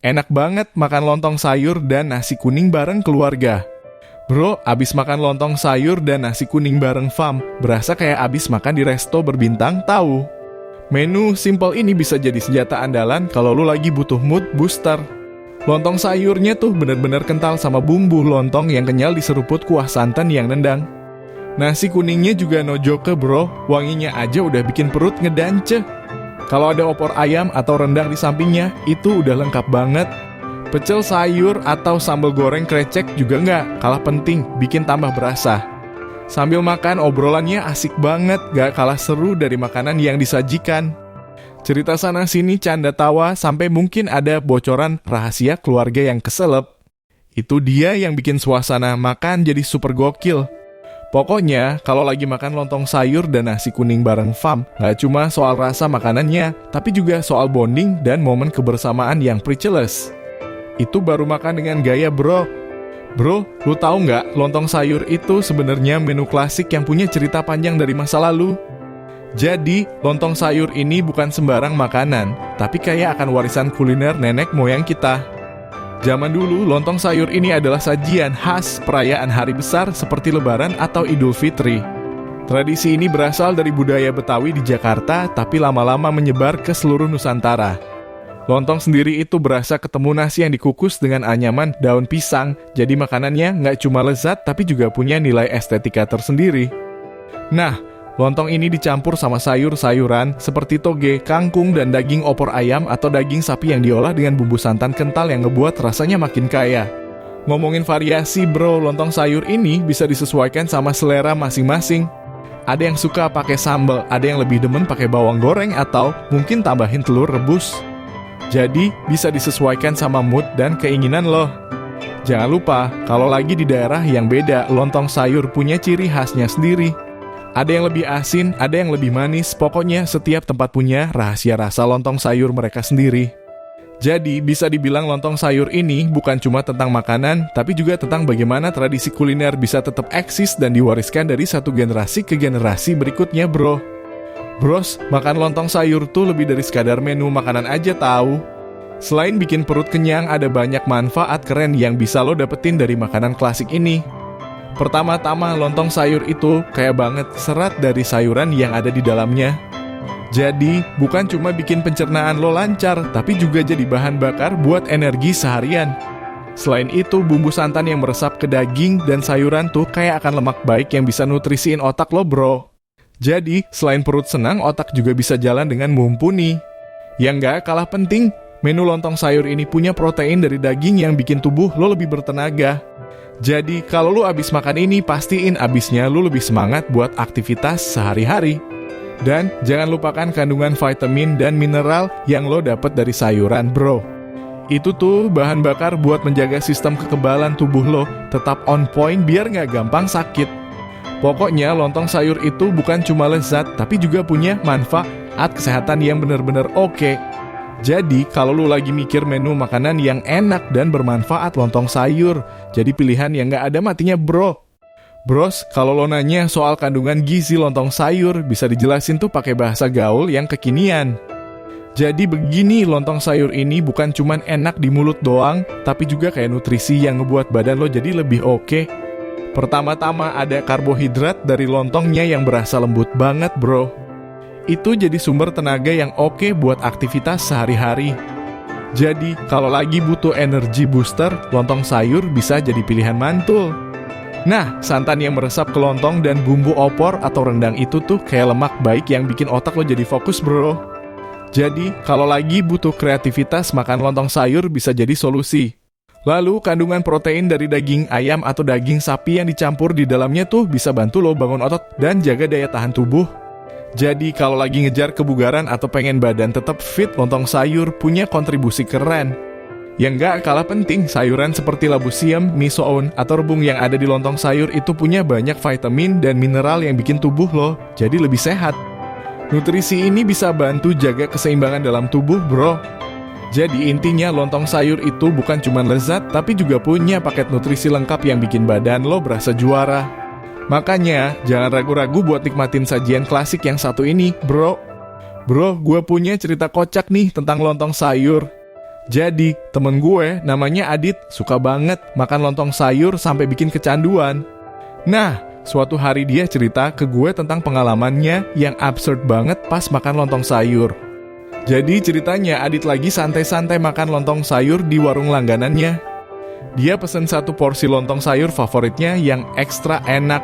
Enak banget makan lontong sayur dan nasi kuning bareng keluarga. Bro, abis makan lontong sayur dan nasi kuning bareng fam, berasa kayak abis makan di resto berbintang tahu. Menu simple ini bisa jadi senjata andalan kalau lu lagi butuh mood booster. Lontong sayurnya tuh bener-bener kental sama bumbu lontong yang kenyal diseruput kuah santan yang nendang. Nasi kuningnya juga no joke bro, wanginya aja udah bikin perut ngedance. Kalau ada opor ayam atau rendang di sampingnya, itu udah lengkap banget. Pecel sayur atau sambal goreng krecek juga nggak kalah penting, bikin tambah berasa. Sambil makan obrolannya asik banget, gak kalah seru dari makanan yang disajikan. Cerita sana-sini canda tawa sampai mungkin ada bocoran rahasia keluarga yang keselep. Itu dia yang bikin suasana makan jadi super gokil. Pokoknya, kalau lagi makan lontong sayur dan nasi kuning bareng fam, gak cuma soal rasa makanannya, tapi juga soal bonding dan momen kebersamaan yang priceless. Itu baru makan dengan gaya bro. Bro, lu tahu nggak, lontong sayur itu sebenarnya menu klasik yang punya cerita panjang dari masa lalu. Jadi, lontong sayur ini bukan sembarang makanan, tapi kayak akan warisan kuliner nenek moyang kita. Zaman dulu, lontong sayur ini adalah sajian khas perayaan hari besar seperti Lebaran atau Idul Fitri. Tradisi ini berasal dari budaya Betawi di Jakarta, tapi lama-lama menyebar ke seluruh Nusantara. Lontong sendiri itu berasa ketemu nasi yang dikukus dengan anyaman daun pisang, jadi makanannya nggak cuma lezat tapi juga punya nilai estetika tersendiri. Nah, lontong ini dicampur sama sayur-sayuran seperti toge, kangkung, dan daging opor ayam atau daging sapi yang diolah dengan bumbu santan kental yang ngebuat rasanya makin kaya. Ngomongin variasi bro, lontong sayur ini bisa disesuaikan sama selera masing-masing. Ada yang suka pakai sambal, ada yang lebih demen pakai bawang goreng atau mungkin tambahin telur rebus. Jadi, bisa disesuaikan sama mood dan keinginan loh. Jangan lupa, kalau lagi di daerah yang beda, lontong sayur punya ciri khasnya sendiri. Ada yang lebih asin, ada yang lebih manis, pokoknya setiap tempat punya rahasia rasa lontong sayur mereka sendiri. Jadi, bisa dibilang lontong sayur ini bukan cuma tentang makanan, tapi juga tentang bagaimana tradisi kuliner bisa tetap eksis dan diwariskan dari satu generasi ke generasi berikutnya bro. Bros, makan lontong sayur tuh lebih dari sekadar menu makanan aja tahu. Selain bikin perut kenyang, ada banyak manfaat keren yang bisa lo dapetin dari makanan klasik ini. Pertama-tama, lontong sayur itu kaya banget serat dari sayuran yang ada di dalamnya. Jadi, bukan cuma bikin pencernaan lo lancar, tapi juga jadi bahan bakar buat energi seharian. Selain itu, bumbu santan yang meresap ke daging dan sayuran tuh kayak akan lemak baik yang bisa nutrisiin otak lo bro. Jadi, selain perut senang, otak juga bisa jalan dengan mumpuni. Yang gak kalah penting, menu lontong sayur ini punya protein dari daging yang bikin tubuh lo lebih bertenaga. Jadi, kalau lo abis makan ini, pastiin abisnya lo lebih semangat buat aktivitas sehari-hari. Dan jangan lupakan kandungan vitamin dan mineral yang lo dapet dari sayuran bro. Itu tuh bahan bakar buat menjaga sistem kekebalan tubuh lo tetap on point biar gak gampang sakit. Pokoknya lontong sayur itu bukan cuma lezat, tapi juga punya manfaat kesehatan yang benar-benar oke. Jadi, kalau lu lagi mikir menu makanan yang enak dan bermanfaat, lontong sayur jadi pilihan yang gak ada matinya bro. Bros, kalau lo nanya soal kandungan gizi lontong sayur, bisa dijelasin tuh pakai bahasa gaul yang kekinian. Jadi begini, lontong sayur ini bukan cuma enak di mulut doang, tapi juga kayak nutrisi yang ngebuat badan lo jadi lebih oke. Pertama-tama ada karbohidrat dari lontongnya yang berasa lembut banget bro. Itu jadi sumber tenaga yang oke buat aktivitas sehari-hari. Jadi kalau lagi butuh energi booster, lontong sayur bisa jadi pilihan mantul. Nah, santan yang meresap ke lontong dan bumbu opor atau rendang itu tuh kayak lemak baik yang bikin otak lo jadi fokus bro. Jadi kalau lagi butuh kreativitas, makan lontong sayur bisa jadi solusi. Lalu, kandungan protein dari daging ayam atau daging sapi yang dicampur di dalamnya tuh bisa bantu lo bangun otot dan jaga daya tahan tubuh. Jadi, kalau lagi ngejar kebugaran atau pengen badan tetap fit, lontong sayur punya kontribusi keren. Yang gak kalah penting, sayuran seperti labu siam, misoun, atau rebung yang ada di lontong sayur itu punya banyak vitamin dan mineral yang bikin tubuh lo jadi lebih sehat. Nutrisi ini bisa bantu jaga keseimbangan dalam tubuh bro. Jadi intinya lontong sayur itu bukan cuma lezat, tapi juga punya paket nutrisi lengkap yang bikin badan lo berasa juara. Makanya, jangan ragu-ragu buat nikmatin sajian klasik yang satu ini, bro. Bro, gue punya cerita kocak nih tentang lontong sayur. Jadi, temen gue namanya Adit suka banget makan lontong sayur sampai bikin kecanduan. Nah, suatu hari dia cerita ke gue tentang pengalamannya yang absurd banget pas makan lontong sayur. Jadi ceritanya Adit lagi santai-santai makan lontong sayur di warung langganannya. Dia pesen 1 porsi lontong sayur favoritnya yang ekstra enak.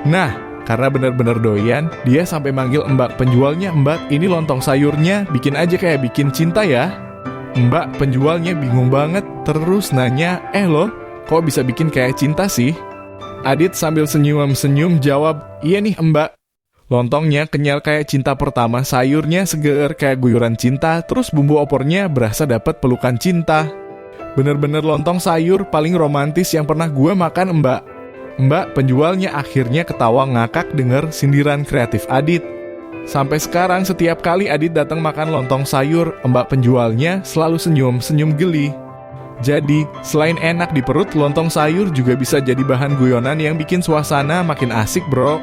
Nah, karena bener-bener doyan, dia sampai manggil mbak penjualnya, "Mbak, ini lontong sayurnya bikin aja kayak bikin cinta ya." Mbak penjualnya bingung banget, terus nanya, "Lo, kok bisa bikin kayak cinta sih?" Adit sambil senyum-senyum jawab, "Iya nih mbak. Lontongnya kenyal kayak cinta pertama, sayurnya seger kayak guyuran cinta, terus bumbu opornya berasa dapet pelukan cinta. Bener-bener lontong sayur paling romantis yang pernah gue makan mbak." Mbak penjualnya akhirnya ketawa ngakak denger sindiran kreatif Adit. Sampai sekarang setiap kali Adit datang makan lontong sayur, mbak penjualnya selalu senyum-senyum geli. Jadi, selain enak di perut, lontong sayur juga bisa jadi bahan guyonan yang bikin suasana makin asik, bro.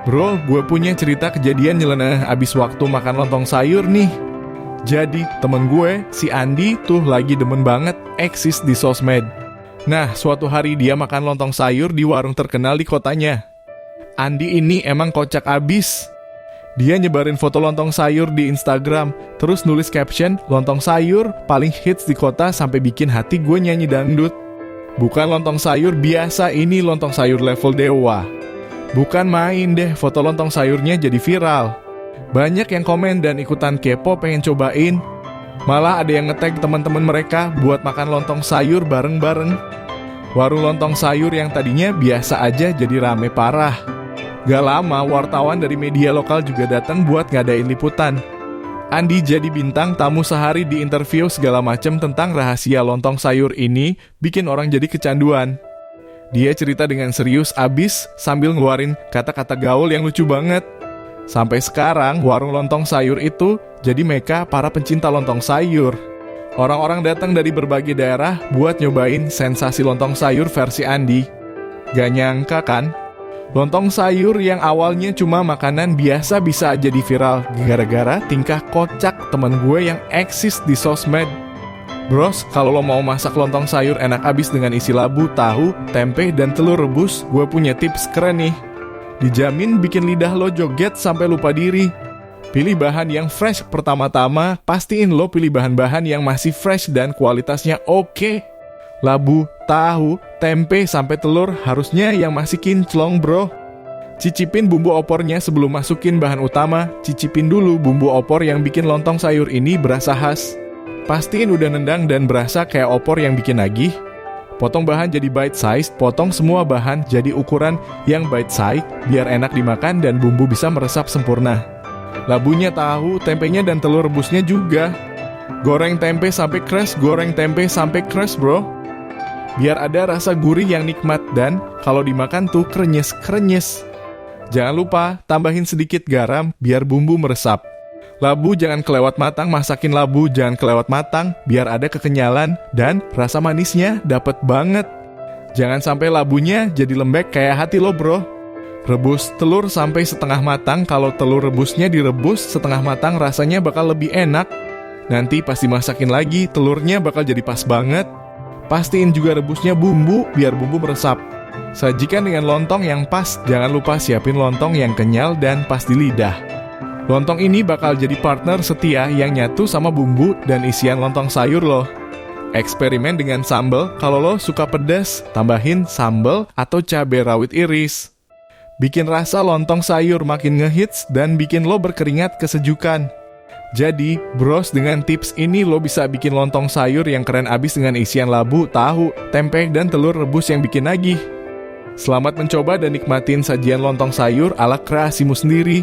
Bro, gue punya cerita kejadian nyeleneh abis waktu makan lontong sayur nih. Jadi, temen gue, si Andi tuh lagi demen banget eksis di sosmed. Nah, suatu hari dia makan lontong sayur di warung terkenal di kotanya. Andi ini emang kocak abis. Dia nyebarin foto lontong sayur di Instagram, terus nulis caption, "Lontong sayur paling hits di kota sampai bikin hati gue nyanyi dangdut." Bukan lontong sayur biasa, ini lontong sayur level dewa. Bukan main deh, foto lontong sayurnya jadi viral. Banyak yang komen dan ikutan kepo pengen cobain. Malah ada yang nge-tag teman-teman mereka buat makan lontong sayur bareng-bareng. Warung lontong sayur yang tadinya biasa aja jadi rame parah. Gak lama, wartawan dari media lokal juga datang buat ngadain liputan. Andi jadi bintang tamu sehari di interview segala macem tentang rahasia lontong sayur ini, bikin orang jadi kecanduan. Dia cerita dengan serius abis sambil ngeluarin kata-kata gaul yang lucu banget. Sampai sekarang, warung lontong sayur itu jadi meka para pencinta lontong sayur. Orang-orang datang dari berbagai daerah buat nyobain sensasi lontong sayur versi Andi. Gak nyangka kan? Lontong sayur yang awalnya cuma makanan biasa bisa jadi viral gara-gara tingkah kocak teman gue yang eksis di sosmed. Bros, kalau lo mau masak lontong sayur enak abis dengan isi labu, tahu, tempe, dan telur rebus, gue punya tips keren nih. Dijamin bikin lidah lo joget sampai lupa diri. Pilih bahan yang fresh pertama-tama, pastiin lo pilih bahan-bahan yang masih fresh dan kualitasnya oke. Labu, tahu, tempe, sampai telur harusnya yang masih kinclong, bro. Cicipin bumbu opornya sebelum masukin bahan utama. Cicipin dulu bumbu opor yang bikin lontong sayur ini berasa khas. Pastiin udah nendang dan berasa kayak opor yang bikin nagih. Potong bahan jadi bite size, potong semua bahan jadi ukuran yang bite size biar enak dimakan dan bumbu bisa meresap sempurna. Labunya, tahu, tempenya, dan telur rebusnya juga. Goreng tempe sampai crush, goreng tempe sampai crush, bro. Biar ada rasa gurih yang nikmat dan kalau dimakan tuh krenyes-krenyes. Jangan lupa tambahin sedikit garam biar bumbu meresap. Labu jangan kelewat matang, masakin labu jangan kelewat matang biar ada kekenyalan dan rasa manisnya dapet banget. Jangan sampai labunya jadi lembek kayak hati lo, bro. Rebus telur sampai setengah matang. Kalau telur rebusnya direbus setengah matang rasanya bakal lebih enak. Nanti pas dimasakin lagi telurnya bakal jadi pas banget. Pastiin juga rebusnya bumbu biar bumbu meresap. Sajikan dengan lontong yang pas. Jangan lupa siapin lontong yang kenyal dan pas di lidah. Lontong ini bakal jadi partner setia yang nyatu sama bumbu dan isian lontong sayur lo. Eksperimen dengan sambal. Kalau lo suka pedas, tambahin sambal atau cabai rawit iris. Bikin rasa lontong sayur makin ngehits dan bikin lo berkeringat kesejukan. Jadi, bros, dengan tips ini lo bisa bikin lontong sayur yang keren abis dengan isian labu, tahu, tempe, dan telur rebus yang bikin nagih. Selamat mencoba dan nikmatin sajian lontong sayur ala kreasimu sendiri.